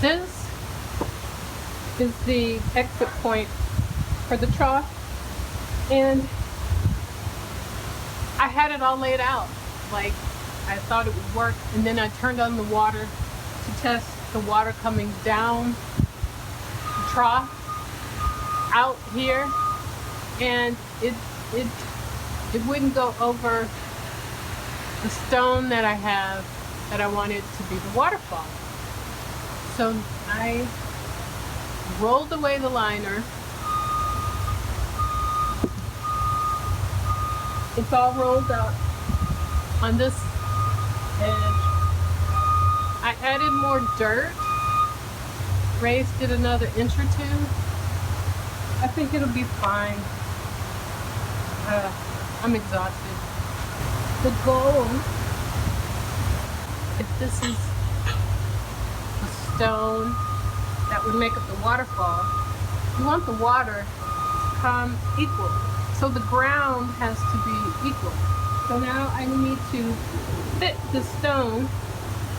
This is the exit point for the trough, and I had it all laid out like I thought it would work, and then I turned on the water to test the water coming down the trough out here, and it wouldn't go over the stone that I have that I wanted to be the waterfall. So I rolled away the liner. It's all rolled up on this edge. I added more dirt, raised it another inch or two. I think it'll be fine. I'm exhausted. The goal, if this is the stone that would make up the waterfall, you want the water to come equal. So the ground has to be equal. So now I need to fit the stone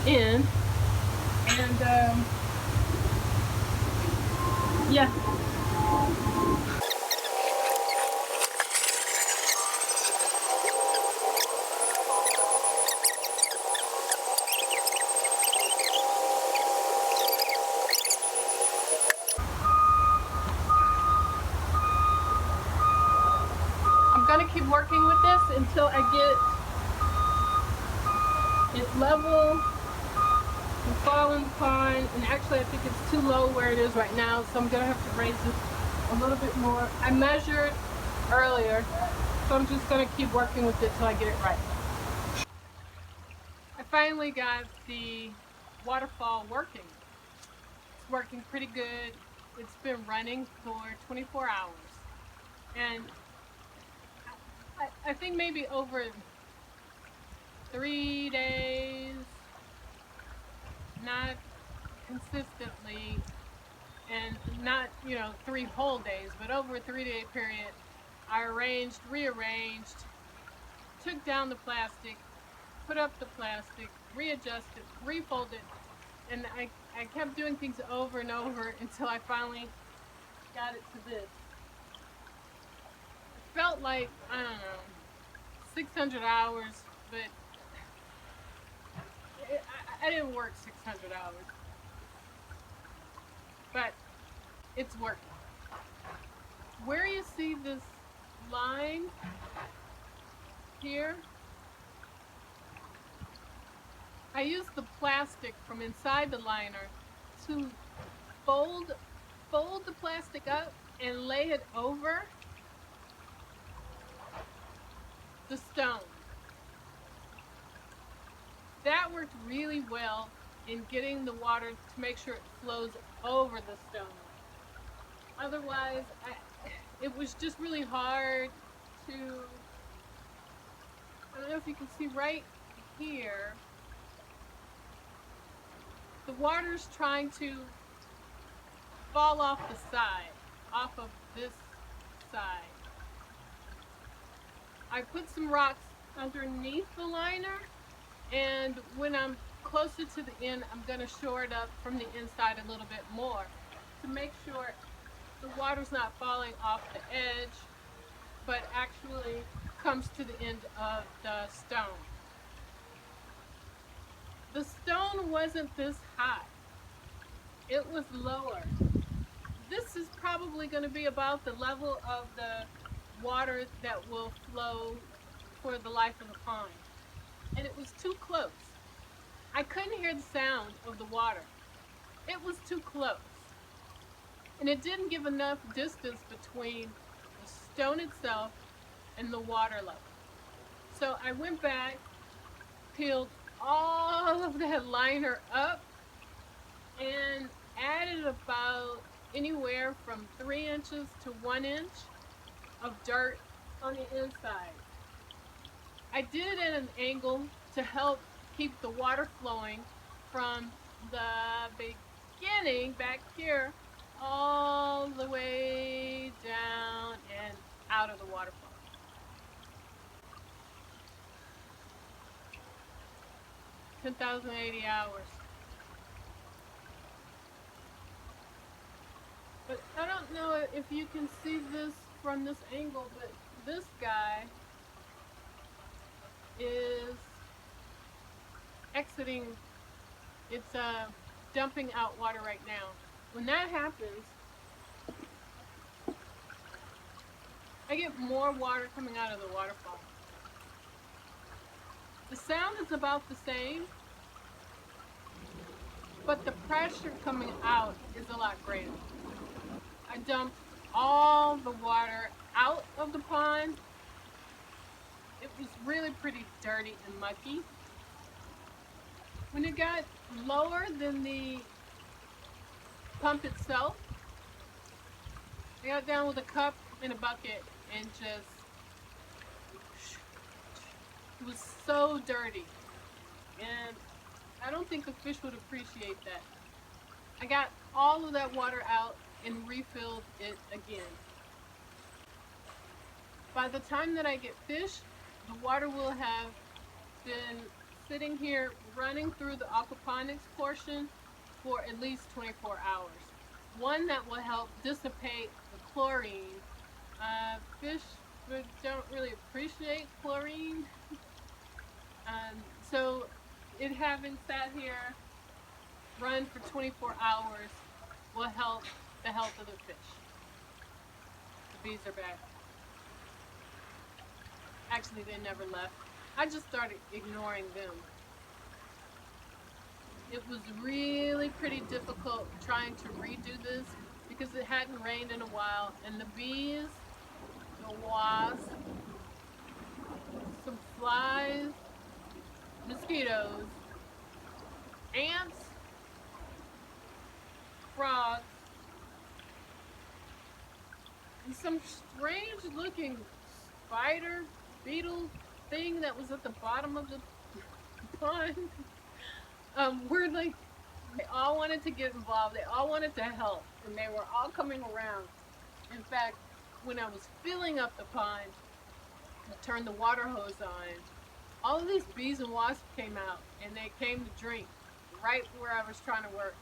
in, and yeah. I'm gonna keep working with this until I get it level and fall in the pond. And actually I think it's too low where it is right now, so I'm gonna have to raise it a little bit more. I measured earlier, so I'm just gonna keep working with it till I get it right. I finally got the waterfall working. It's working pretty good. It's been running for 24 hours. And I think maybe over 3 days, not consistently, and not, 3 whole days, but over a 3-day period, I arranged, rearranged, took down the plastic, put up the plastic, readjusted, refolded, and I kept doing things over and over until I finally got it to this. It felt like, I don't know, 600 hours, but I didn't work 600 hours. But it's working. Where you see this line here, I used the plastic from inside the liner to fold the plastic up and lay it over the stone. That worked really well in getting the water to make sure it flows over the stone. Otherwise, it was just really hard to, I don't know if you can see right here, the water's trying to fall off the side, off of this side. I put some rocks underneath the liner, and when I'm closer to the end, I'm going to shore it up from the inside a little bit more to make sure the water's not falling off the edge, but actually comes to the end of the stone. The stone wasn't this high. It was lower. This is probably going to be about the level of the water that will flow for the life of the pond. And it was too close. I couldn't hear the sound of the water. It was too close. And it didn't give enough distance between the stone itself and the water level. So I went back, peeled all of that liner up, and added about anywhere from 3 inches to 1 inch of dirt on the inside. I did it at an angle to help keep the water flowing from the beginning back here all the way down and out of the waterfall. $10,080 hours. if you can see this from this angle, but this guy is exiting. It's dumping out water right now. When that happens, I get more water coming out of the waterfall. The sound is about the same, but the pressure coming out is a lot greater. I dumped all the water out of the pond. It was really pretty dirty and mucky. When it got lower than the pump itself, I got down with a cup and a bucket and just, it was so dirty. And I don't think a fish would appreciate that. I got all of that water out and refilled it again. By the time that I get fish, the water will have been sitting here running through the aquaponics portion for at least 24 hours. One, that will help dissipate the chlorine. Fish don't really appreciate chlorine. So it having sat here run for 24 hours will help the health of the fish. The bees are back. Actually, they never left. I just started ignoring them. It was really pretty difficult trying to redo this because it hadn't rained in a while, and the bees, the wasps, some flies, mosquitoes, ants, frogs, and some strange looking spider, beetle thing that was at the bottom of the pond. We're like, they all wanted to get involved, they all wanted to help, and they were all coming around. In fact, when I was filling up the pond, I turned the water hose on, all of these bees and wasps came out, and they came to drink right where I was trying to work.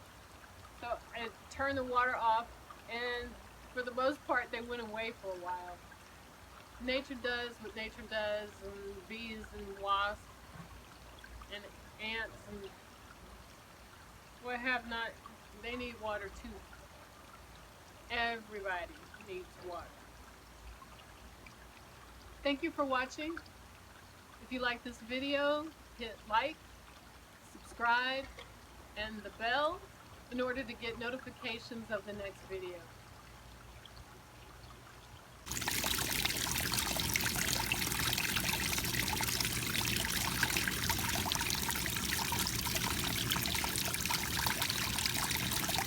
So I turned the water off, and for the most part, they went away for a while. Nature does what nature does, and bees and wasps and ants and what have not, they need water too. Everybody needs water. Thank you for watching. If you like this video, hit like, subscribe, and the bell in order to get notifications of the next video.